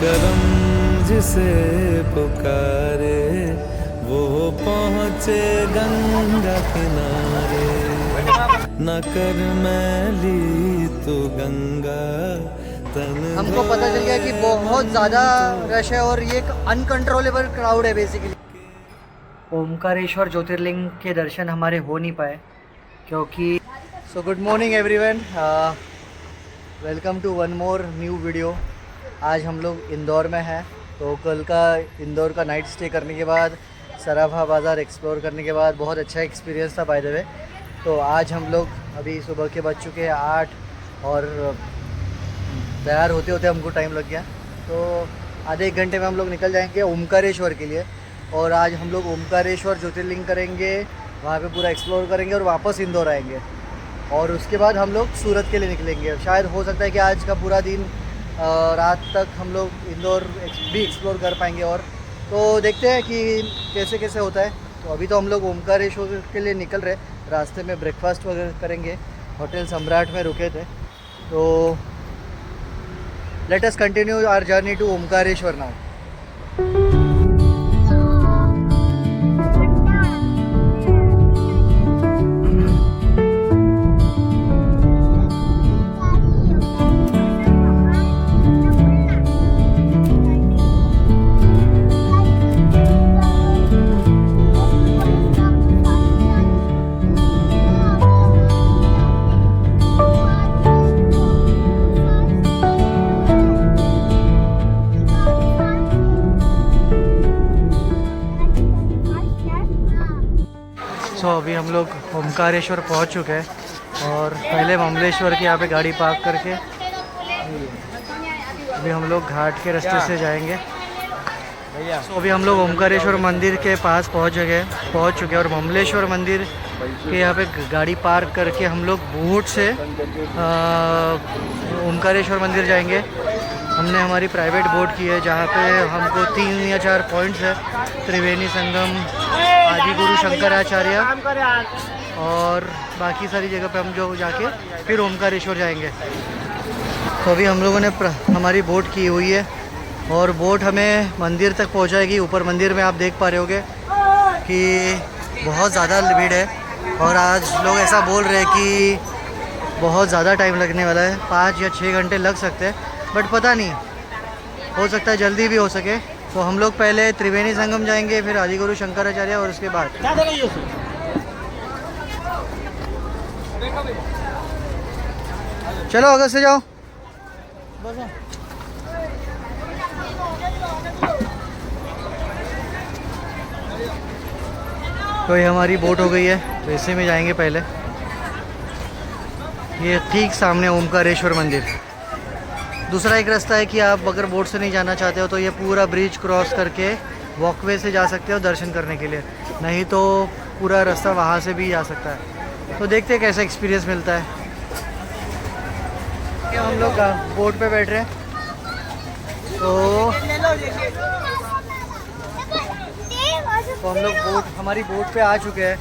करम जिसे पुकारे वो पहुँचे गंगा किनारे। न कर मैली तू गंगा तन। हमको पता चल गया कि बहुत ज़्यादा रश है और ये एक अनकंट्रोलेबल क्राउड है बेसिकली। ओमकारेश्वर ज्योतिर्लिंग के दर्शन हमारे हो नहीं पाए क्योंकि so good morning everyone, welcome to one more new video. आज हम लोग इंदौर में हैं, तो कल का इंदौर का नाइट स्टे करने के बाद सराफा बाज़ार एक्सप्लोर करने के बाद बहुत अच्छा एक्सपीरियंस था बाय द वे। तो आज हम लोग अभी सुबह के बज चुके हैं 8 और तैयार होते होते हमको टाइम लग गया। तो आधे एक घंटे में हम लोग निकल जाएंगे ओमकारेश्वर के लिए। और आज हम लोग ओमकारेश्वर ज्योतिर्लिंग करेंगे, वहाँ पे पूरा एक्सप्लोर करेंगे और वापस इंदौर आएंगे। और उसके बाद हम लोग सूरत के लिए निकलेंगे। शायद हो सकता है कि आज का पूरा दिन रात तक हम लोग इंदौर भी एक्सप्लोर कर पाएंगे। और तो देखते हैं कि कैसे कैसे होता है। तो अभी तो हम लोग ओमकारेश्वर के लिए निकल रहे, रास्ते में ब्रेकफास्ट वगैरह करेंगे, होटल सम्राट में रुके थे। तो let us continue our journey to Omkareshwar now. अभी हम लोग ओमकारेश्वर पहुंच चुके हैं और पहले ममलेश्वर के यहाँ पे गाड़ी पार्क करके अभी हम लोग घाट के रास्ते से जाएंगे। तो अभी हम लोग ओमकारेश्वर मंदिर के पास पहुंच चुके हैं और ममलेश्वर मंदिर के यहाँ पे गाड़ी पार्क करके हम लोग बोट से ओमकारेश्वर मंदिर जाएंगे। हमने हमारी प्राइवेट बोट की है जहाँ पे हमको 3 या 4 पॉइंट्स है, त्रिवेणी संगम, आदिगुरु शंकराचार्य और बाकी सारी जगह पे हम जो जाके फिर ओमकारेश्वर जाएंगे। तो अभी हम लोगों ने हमारी बोट की हुई है और बोट हमें मंदिर तक पहुंचाएगी। ऊपर मंदिर में आप देख पा रहे होगे कि बहुत ज़्यादा भीड़ है और आज लोग ऐसा बोल रहे हैं कि बहुत ज़्यादा टाइम लगने वाला है, 5 या 6 घंटे लग सकते हैं, बट पता नहीं, हो सकता है जल्दी भी हो सके। तो हम लोग पहले त्रिवेणी संगम जाएंगे, फिर आदिगुरु शंकराचार्य और उसके बाद चलो अगस्त से जाओ। तो ये हमारी बोट हो गई है, तो इसी में जाएंगे पहले। ये ठीक सामने ओमकारेश्वर मंदिर। दूसरा एक रास्ता है कि आप अगर बोट से नहीं जाना चाहते हो तो ये पूरा ब्रिज क्रॉस करके वॉकवे से जा सकते हो दर्शन करने के लिए, नहीं तो पूरा रास्ता वहाँ से भी जा सकता है। तो देखते हैं कैसा एक्सपीरियंस मिलता है। हम लोग बोट पे बैठ रहे हैं, तो हम लोग हमारी बोट पे आ चुके हैं।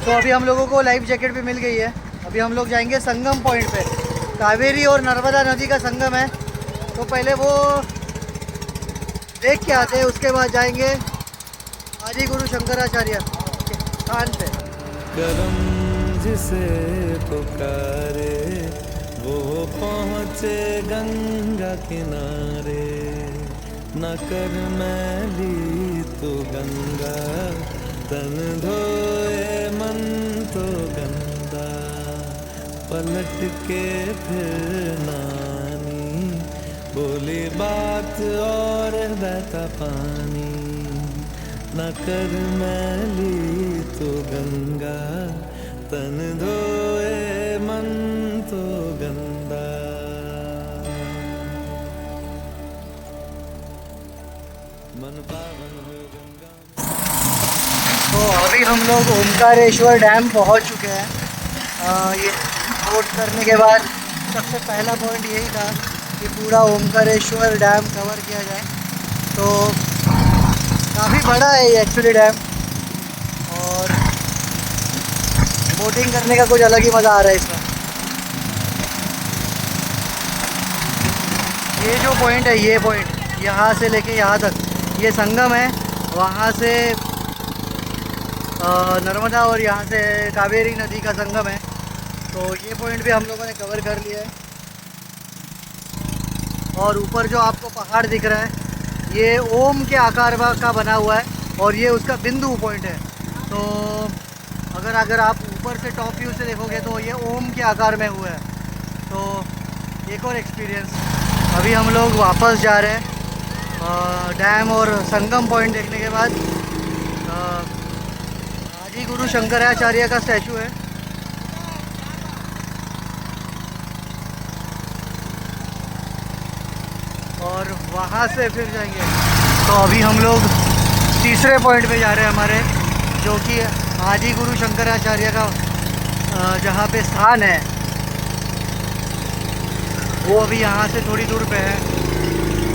तो अभी हम लोगों को लाइफ जैकेट भी मिल गई है। अभी हम लोग जाएंगे संगम पॉइंट पे, कावेरी और नर्मदा नदी का संगम है, तो पहले वो देख के आते हैं, उसके बाद जाएंगे आदिगुरु शंकराचार्य स्थान पे। करम जिसे पुकारे वो पहुँचे गंगा किनारे। न कर मैली तू गंगा तन धोए मन तो गंदा। पलट के फिर नानी बोली बात और बहता पानी। न कर मैली तो गंगा तन धोए मन तो गंदा। मन पावन हो गंगा। तो अभी हम लोग ओमकारेश्वर डैम पहुंच चुके हैं। ये बोट करने के बाद सबसे पहला पॉइंट यही था कि पूरा ओमकारेश्वर डैम कवर किया जाए। तो काफ़ी बड़ा है ये एक्चुअली डैम, और बोटिंग करने का कुछ अलग ही मज़ा आ रहा है इसमें। ये जो पॉइंट है, ये पॉइंट यहाँ से लेके यहाँ तक ये संगम है। वहाँ से नर्मदा और यहाँ से कावेरी नदी का संगम है। तो ये पॉइंट भी हम लोगों ने कवर कर लिया है। और ऊपर जो आपको पहाड़ दिख रहा है ये ओम के आकार का बना हुआ है और ये उसका बिंदु पॉइंट है। तो अगर आप ऊपर से टॉप व्यू से देखोगे तो ये ओम के आकार में हुआ है। तो एक और एक्सपीरियंस। अभी हम लोग वापस जा रहे हैं डैम और संगम पॉइंट देखने के बाद। आदि गुरु शंकराचार्य का स्टैचू है। और वहाँ से फिर जाएंगे। तो अभी हम लोग तीसरे पॉइंट पे जा रहे हैं हमारे, जो कि आदि गुरु शंकराचार्य का जहाँ पे स्थान है वो अभी यहाँ से थोड़ी दूर पे है।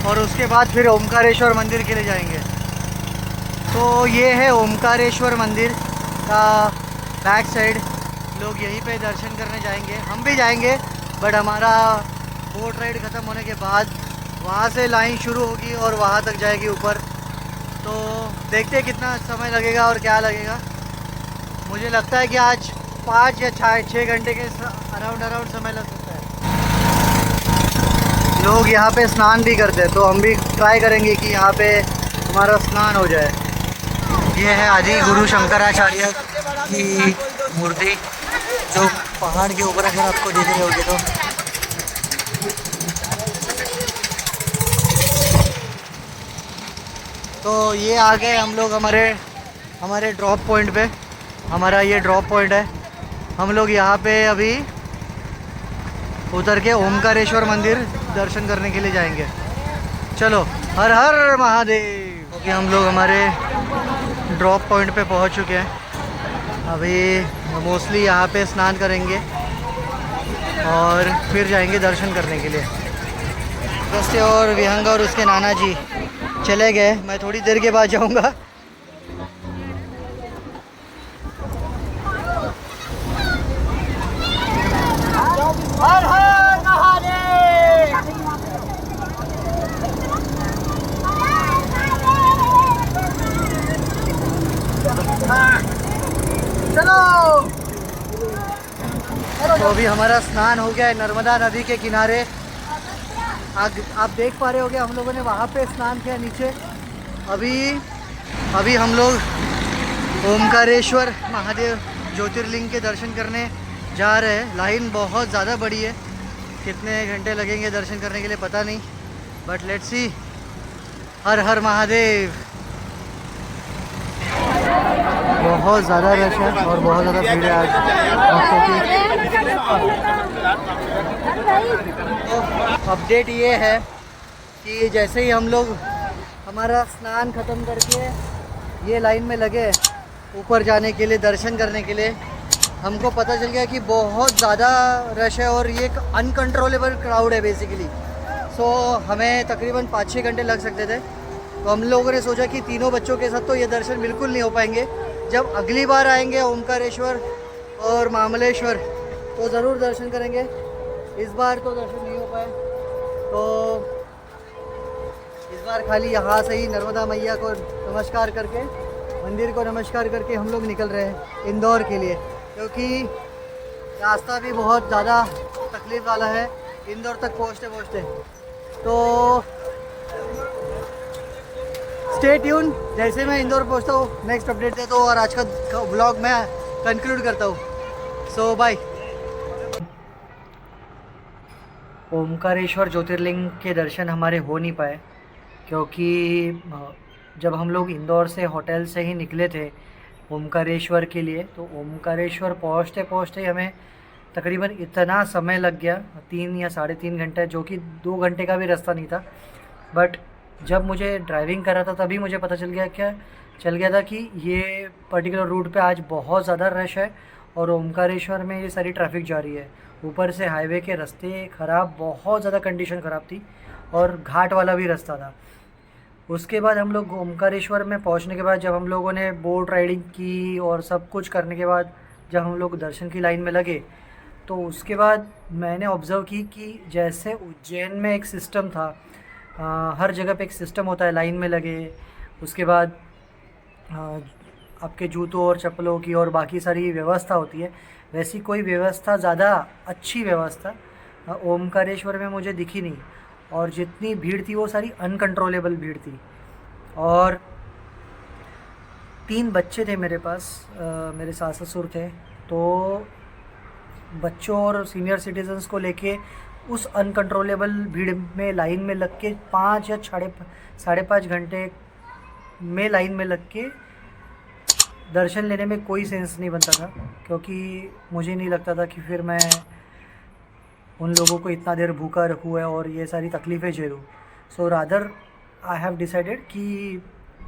और उसके बाद फिर ओमकारेश्वर मंदिर के लिए जाएंगे। तो ये है ओमकारेश्वर मंदिर का बैक साइड। लोग यहीं पे दर्शन करने जाएंगे, हम भी जाएंगे, बट हमारा बोट राइड ख़त्म होने के बाद वहाँ से लाइन शुरू होगी और वहाँ तक जाएगी ऊपर। तो देखते हैं कितना समय लगेगा और क्या लगेगा। मुझे लगता है कि आज 5 या 6 घंटे के अराउंड समय लग सकता है। लोग यहाँ पे स्नान भी करते हैं, तो हम भी ट्राई करेंगे कि यहाँ पे हमारा स्नान हो जाए। ये है आदि गुरु शंकराचार्य की मूर्ति जो पहाड़ के ऊपर अगर आपको दिख रहे होगी तो ये आ गए हम लोग हमारे ड्रॉप पॉइंट पे। हमारा ये ड्रॉप पॉइंट है। हम लोग यहाँ पे अभी उतर के ओमकारेश्वर मंदिर दर्शन करने के लिए जाएंगे। चलो, हर हर महादेव। क्योंकि हम लोग हमारे ड्रॉप पॉइंट पे पहुँच चुके हैं। अभी मोस्टली यहाँ पे स्नान करेंगे और फिर जाएंगे दर्शन करने के लिए। अगस्त्य और विहंग और उसके नाना जी चले गए। मैं थोड़ी देर के बाद जाऊंगा। हर हर महादेव। चलो। तो अभी हमारा स्नान हो गया है नर्मदा नदी के किनारे। आप देख पा रहे होगे हम लोगों ने वहाँ पे स्नान किया नीचे। अभी हम लोग ओमकारेश्वर महादेव ज्योतिर्लिंग के दर्शन करने जा रहे हैं। लाइन बहुत ज़्यादा बड़ी है, कितने घंटे लगेंगे दर्शन करने के लिए पता नहीं, बट लेट्स सी। हर हर महादेव। बहुत ज़्यादा रश है और बहुत ज़्यादा भीड़ है आज। तो अपडेट ये है कि जैसे ही हम लोग हमारा स्नान ख़त्म करके ये लाइन में लगे ऊपर जाने के लिए, दर्शन करने के लिए, हमको पता चल गया कि बहुत ज़्यादा रश है और ये एक अनकंट्रोलेबल क्राउड है बेसिकली। सो हमें तकरीबन 5-6 घंटे लग सकते थे। तो हम लोगों ने सोचा कि तीनों बच्चों के साथ तो ये दर्शन बिल्कुल नहीं हो पाएंगे। जब अगली बार आएंगे ओमकारेश्वर और मामलेश्वर तो ज़रूर दर्शन करेंगे। इस बार तो दर्शन नहीं हो पाए, तो इस बार खाली यहाँ से ही नर्मदा मैया को नमस्कार करके, मंदिर को नमस्कार करके हम लोग निकल रहे हैं इंदौर के लिए। क्योंकि रास्ता भी बहुत ज़्यादा तकलीफ़ वाला है इंदौर तक पहुँचते। तो स्टे ट्यून। जैसे मैं इंदौर पहुँचता हूँ नेक्स्ट अपडेट देता हूँ और आज का व्लॉग मैं कंक्लूड करता हूँ। सो बाय। ओमकारेश्वर ज्योतिर्लिंग के दर्शन हमारे हो नहीं पाए क्योंकि जब हम लोग इंदौर से होटल से ही निकले थे ओमकारेश्वर के लिए, तो ओमकारेश्वर पहुँचते पहुँचते हमें तकरीबन इतना समय लग गया, 3 या 3.5 घंटे, जो कि 2 घंटे का भी रास्ता नहीं था। बट जब मुझे ड्राइविंग कर रहा था तभी मुझे पता चल गया था कि ये पर्टिकुलर रूट पे आज बहुत ज़्यादा रश है और ओमकारेश्वर में ये सारी ट्रैफिक जा रही है। ऊपर से हाईवे के रास्ते ख़राब, बहुत ज़्यादा कंडीशन ख़राब थी और घाट वाला भी रास्ता था। उसके बाद हम लोग ओमकारेश्वर में पहुंचने के बाद जब हम लोगों ने बोट राइडिंग की और सब कुछ करने के बाद जब हम लोग दर्शन की लाइन में लगे तो उसके बाद मैंने ऑब्ज़र्व की कि जैसे उज्जैन में एक सिस्टम था, हर जगह पे एक सिस्टम होता है, लाइन में लगे, उसके बाद आपके जूतों और चप्पलों की और बाकी सारी व्यवस्था होती है, वैसी कोई व्यवस्था, ज़्यादा अच्छी व्यवस्था ओमकारेश्वर में मुझे दिखी नहीं। और जितनी भीड़ थी वो सारी अनकंट्रोलेबल भीड़ थी। और 3 बच्चे थे मेरे पास, मेरे सास ससुर थे, तो बच्चों और सीनियर सिटीजन्स को लेके उस अनकंट्रोलेबल भीड़ में लाइन में लग के 5 या साढ़े 5 घंटे में लाइन में लग के दर्शन लेने में कोई सेंस नहीं बनता था, क्योंकि मुझे नहीं लगता था कि फिर मैं उन लोगों को इतना देर भूखा रखूँ है और ये सारी तकलीफ़ें झेलूँ। So rather I have decided कि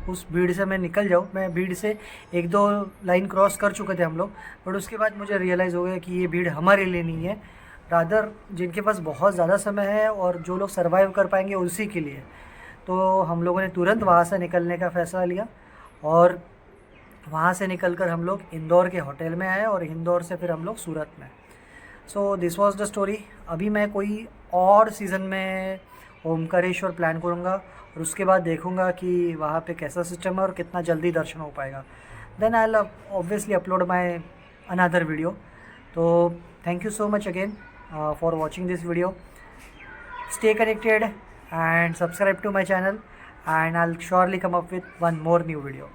उस भीड़ से मैं निकल जाऊँ। मैं भीड़ से 1-2 लाइन क्रॉस कर चुके थे हम लोग, बट उसके बाद मुझे रियलाइज़ हो गया कि ये भीड़ हमारे लिए नहीं है, रादर जिनके पास बहुत ज़्यादा समय है और जो लोग सर्वाइव कर पाएंगे उसी के लिए। तो हम लोगों ने तुरंत वहाँ से निकलने का फ़ैसला लिया और वहाँ से निकलकर हम लोग इंदौर के होटल में आए और इंदौर से फिर हम लोग सूरत में। So this was the story. अभी मैं कोई और सीज़न में ओमकारेश्वर प्लान करूँगा और उसके बाद देखूँगा कि वहाँ पे कैसा सिस्टम है और कितना जल्दी दर्शन हो पाएगा। Then I will obviously upload my another video. तो thank you so much again for watching this video. Stay connected and subscribe to my channel, and I'll surely come up with one more new video.